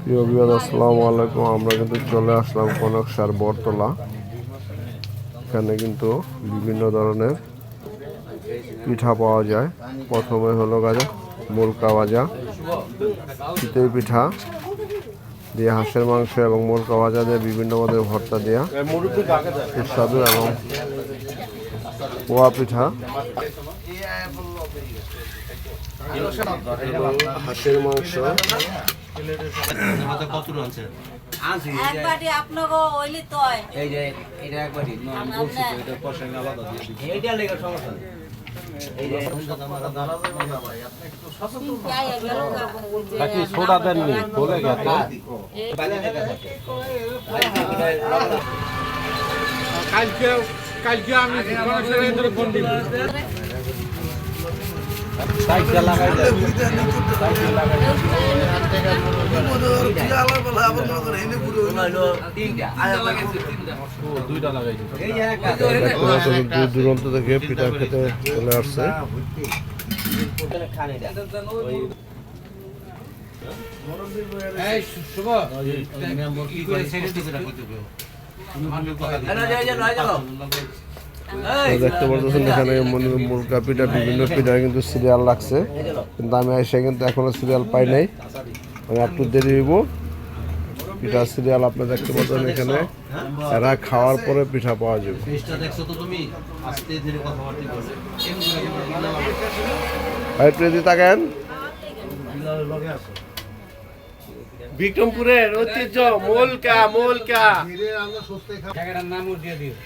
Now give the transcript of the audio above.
প্রিয় বিয়াদ, আসসালামু আলাইকুম। আমরা কিন্তু চলে আসলাম কনকসার বটতলা। এখানে কিন্তু বিভিন্ন ধরনের পিঠা পাওয়া যায়। প্রথমে হলো গাজা মুলকা ভাজা, চিতই পিঠা দিয়ে হাঁসের মাংস এবং মুলকা ভাজা দিয়ে বিভিন্ন মধ্যে ভর্তা দেওয়া সুস্বাদু, এবং পোয়া পিঠা, হাঁসের মাংস, সোডা দেননি বলে গেছে। কালকে আমি ফোন দিব। দূর দূরান্ত থেকে পিঠা খেতে চলে আসছে। দেখতে পাচ্ছেন এখানে মুলকা পিঠা, বিভিন্ন পিঠা কিন্তু সিরিয়াল লাগছে, কিন্তু আমি এসে কিন্তু এখনো সিরিয়াল পাই নাই। মানে একটু দেরি হইব। পিঠা সিরিয়াল আপনি দেখতে পাচ্ছেন এখানে, এরা খাওয়ার পরে পিঠা পাওয়া যাবে। বিক্রমপুরের ঐতিহ্য মুলকা নাম দিয়ে দিও।